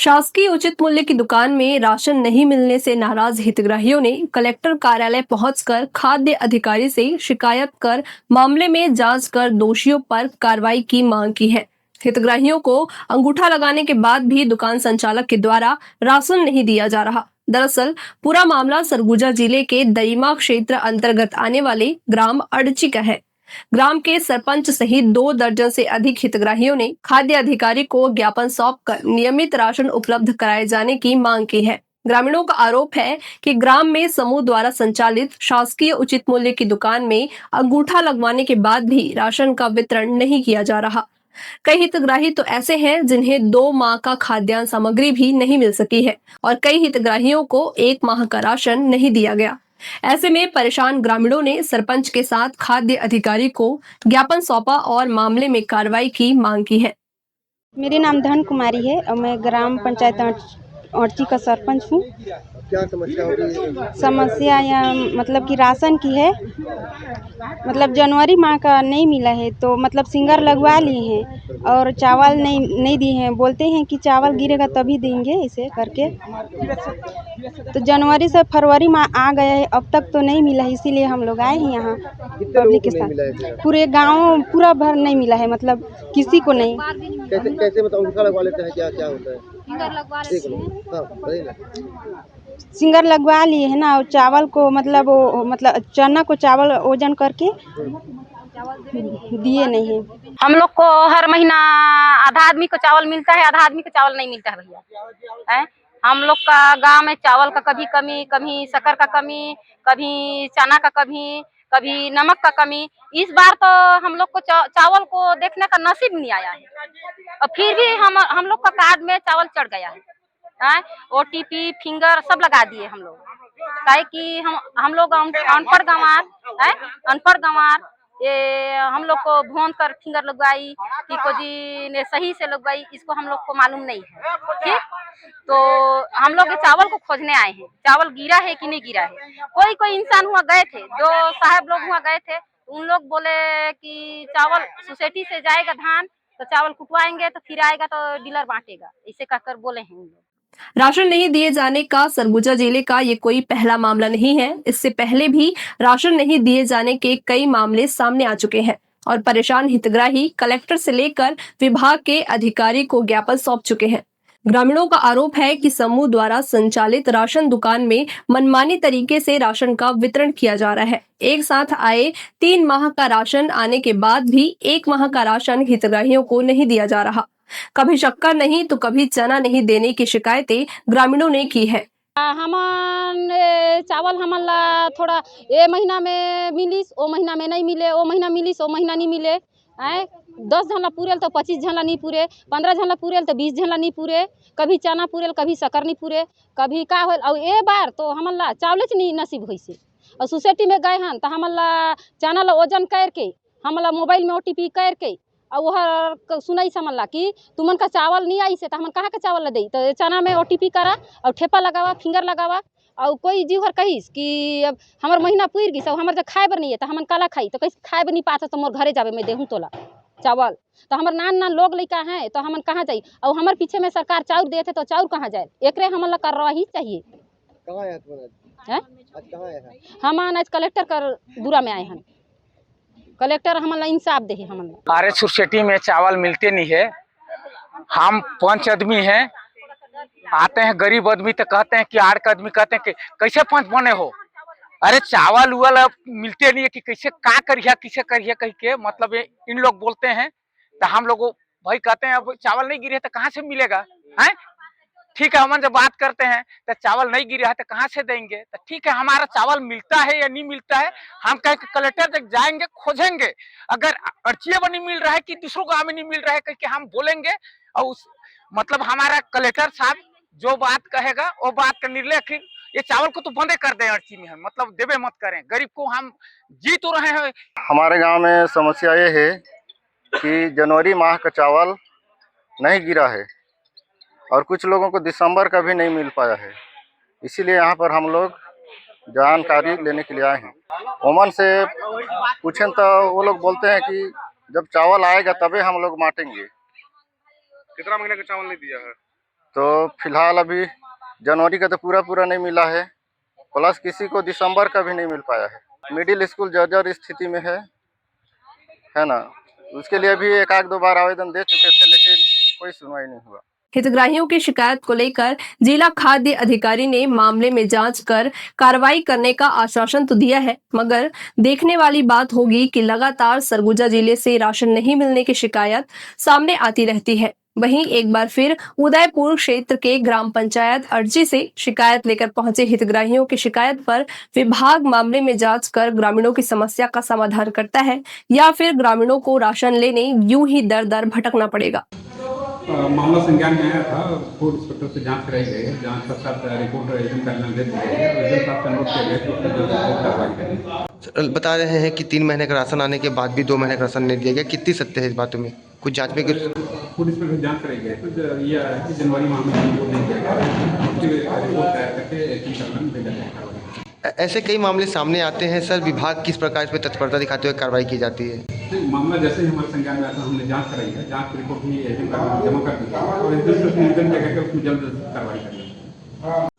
शासकीय उचित मूल्य की दुकान में राशन नहीं मिलने से नाराज हितग्राहियों ने कलेक्टर कार्यालय पहुंचकर खाद्य अधिकारी से शिकायत कर मामले में जांच कर दोषियों पर कार्रवाई की मांग की है। हितग्राहियों को अंगूठा लगाने के बाद भी दुकान संचालक के द्वारा राशन नहीं दिया जा रहा। दरअसल पूरा मामला सरगुजा जिले के दरिमा क्षेत्र अंतर्गत आने वाले ग्राम अड़ची का है। ग्राम के सरपंच सहित 2 दर्जन से अधिक हितग्राहियों ने खाद्य अधिकारी को ज्ञापन सौंपकर नियमित राशन उपलब्ध कराए जाने की मांग की है। ग्रामीणों का आरोप है कि ग्राम में समूह द्वारा संचालित शासकीय उचित मूल्य की दुकान में अंगूठा लगवाने के बाद भी राशन का वितरण नहीं किया जा रहा। कई हितग्राही तो ऐसे हैं जिन्हें 2 माह का खाद्यान्न सामग्री भी नहीं मिल सकी है और कई हितग्राहियों को 1 माह का राशन नहीं दिया गया। ऐसे में परेशान ग्रामीणों ने सरपंच के साथ खाद्य अधिकारी को ज्ञापन सौंपा और मामले में कार्रवाई की मांग की है। मेरे नाम धन कुमारी है और मैं ग्राम पंचायत औरची का सरपंच हूँ। क्या समस्या हो रही है? समस्या या मतलब कि राशन की है। मतलब जनवरी माह का नहीं मिला है तो मतलब सिंगर लगवा लिए हैं और चावल नहीं दिए हैं। बोलते हैं कि चावल गिरेगा तभी देंगे, ऐसे करके। तो जनवरी से फरवरी माह आ गया है, अब तक तो नहीं मिला है, इसीलिए हम लोग आए हैं यहाँ पब्लिक के साथ। पूरे गांव पूरा भर नहीं मिला है, मतलब किसी को नहीं। कैसे मतलब अंगूठा लगवा लेते हैं? क्या क्या होता है? सिंगर लगवा लिए है ना, और चावल को मतलब चना को चावल ओजन करके दिए नहीं है। हम लोग को हर महीना आधा आदमी को चावल मिलता है, आधा आदमी को चावल नहीं मिलता है भैया। है हम लोग का गांव में चावल का कभी कमी, कभी शक्कर का कमी, कभी चना का कमी, कभी नमक का कमी। इस बार तो हम लोग को चावल को देखने का नसीब नहीं आया है और फिर भी हम लोग का कार्ड में चावल चढ़ गया है। OTP फिंगर सब लगा दिए हम लोग, काहे कि हम लोग अनपढ़ गंवार ये हम लोग को भोन कर फिंगर लगवाई, टीको जी ने सही से लगवाई, इसको हम लोग को मालूम नहीं है। ठीक, तो हम लोग चावल को खोजने आए हैं, चावल गिरा है कि नहीं गिरा है। कोई इंसान हुआ गए थे, 2 साहब लोग हुआ गए थे, उन लोग बोले कि चावल सोसाइटी से जाएगा धान तो चावल कुटवाएंगे तो फिर आएगा तो डीलर बांटेगा, ऐसे कहकर बोले हैं उन लोग। राशन नहीं दिए जाने का सरगुजा जिले का ये कोई पहला मामला नहीं है। इससे पहले भी राशन नहीं दिए जाने के कई मामले सामने आ चुके हैं और परेशान हितग्राही कलेक्टर से लेकर विभाग के अधिकारी को ज्ञापन सौंप चुके हैं। ग्रामीणों का आरोप है कि समूह द्वारा संचालित राशन दुकान में मनमानी तरीके से राशन का वितरण किया जा रहा है। एक साथ आए 3 माह का राशन आने के बाद भी 1 माह का राशन हितग्राहियों को नहीं दिया जा रहा। कभी शक्कर नहीं तो कभी चना नहीं देने की शिकायतें ग्रामीणों ने की है। चावल हमला थोड़ा ए महीना में मिलिस, ओ महीना में नहीं मिले, ओ महीना मिलिस, ओ महीना नहीं मिले। 10 झनला पूरेल तो 25 झनला नहीं पूरे, 15 झनला पूरेल तो 20 झनला नहीं पूरे, कभी चना पूरेल कभी शक्कर नहीं पूरे, कभी का होल। और ए बार तो हमला चावल नहीं नसीब होइसे और सोसाइटी में गए हन तो हमला चना ला ओजन करके हमला मोबाइल में OTP करके और वह सुनाई समझला कि तुमन का चावल नहीं आई से तो हमन कहाँ का चावल ला दे। तो चना में OTP करा और ठेपा लगावा, फिंगर लगावा। और कोई जीव हर कहिस कि अब हमार महीना पूर गई सब हमार जब खाए बर नहीं है तो हमन काला खाई, तो कैसे खाए बर नहीं पाता तो मोर घरे जावे मैं देहूँ तोला चावल। तो हमार नान लोग लइका हैं तो हमन कहाँ जाई, और हमार पीछे में सरकार चाउर देते तो चाउर कहाँ जाए। एकरे हमन ला कार्रवाई चाहिए। कहाँ आया तुम हैं आज कहाँ आया है? हम आज कलेक्टर कर दूरा में आए हैं, कलेक्टर हमन इंसाफ दे। हमन हमारे सोसाइटी में चावल मिलते नहीं है। हम 5 आदमी हैं, आते हैं गरीब आदमी तो कहते हैं कि 8 आदमी कहते हैं कि कैसे 5 बने हो। अरे चावल उवल अब मिलते नहीं है कि कैसे का करिए किसे करिए कह के मतलब इन लोग बोलते हैं। तो हम लोग भाई कहते हैं अब चावल नहीं गिरे तो कहाँ से मिलेगा है। ठीक है, हम जब बात करते हैं तो चावल नहीं गिरा है तो कहाँ से देंगे। तो ठीक है, हमारा चावल मिलता है या नहीं मिलता है हम कह के कलेक्टर तक जाएंगे, खोजेंगे। अगर अर्चिया में नहीं मिल रहा है कि दूसरों गाँव में नहीं मिल रहा है कह के हम बोलेंगे और उस मतलब हमारा कलेक्टर साहब जो बात कहेगा वो बात का निर्णय फिर ये चावल को तो बंदे कर दें अर्ची में, हम मतलब देवे मत करें। गरीब को हम जी तो रहे हैं। हमारे गांव में समस्या ये है कि जनवरी माह का चावल नहीं गिरा है और कुछ लोगों को दिसंबर का भी नहीं मिल पाया है। इसीलिए यहाँ पर हम लोग जानकारी लेने के लिए आए हैं। ओमन से पूछें तो वो लोग बोलते हैं कि जब चावल आएगा तभी हम लोग बांटेंगे। कितना महीने का चावल नहीं दिया है? तो फिलहाल अभी जनवरी का तो पूरा नहीं मिला है, प्लस किसी को दिसंबर का भी नहीं मिल पाया है। मिडिल स्कूल जर्जर स्थिति में है ना। उसके लिए भी एक आध दो बार आवेदन दे चुके थे, लेकिन कोई सुनवाई नहीं हुआ। हितग्राहियों की शिकायत को लेकर जिला खाद्य अधिकारी ने मामले में जांच कर कार्रवाई करने का आश्वासन तो दिया है, मगर देखने वाली बात होगी कि लगातार सरगुजा जिले से राशन नहीं मिलने की शिकायत सामने आती रहती है। वहीं एक बार फिर उदयपुर क्षेत्र के ग्राम पंचायत अर्जी से शिकायत लेकर पहुंचे हितग्राहियों की शिकायत पर विभाग मामले में जांच कर ग्रामीणों की समस्या का समाधान करता है या फिर ग्रामीणों को राशन लेने यूं ही दर दर भटकना पड़ेगा। मामला संज्ञान में आया था, फूड इंस्पेक्टर से जांच कराई गई है। जांच पश्चात रिपोर्ट एजेंट कार्यालय दे दी गई है और एजेंट साहब का अनुरोध किया गया कि उसमें जल्द से जल्द कार्रवाई करें। बता रहे हैं कि 3 महीने का राशन आने के बाद भी 2 महीने का राशन नहीं दिया गया, कितनी सत्य है इस बातों में? कुछ जांच में फूड इंस्पेक्टर से जांच कराई गई तो ये आया कि जनवरी माह में रिपोर्ट नहीं दिया गया, उसकी रिपोर्ट तैयार करके एजेंट कार्यालय में भेजा जाएगा। ऐसे कई मामले सामने आते हैं सर, विभाग किस प्रकार इस पर तत्परता दिखाते हुए कार्रवाई की जाती है? मामला जैसे ही हमारे संज्ञान में आता हमने जांच कराई है, जांच की रिपोर्ट भी एजेंट कार्यालय में जमा कर दी है और एजेंट से निवेदन किया गया कि उसमें जल्द कार्रवाई करें।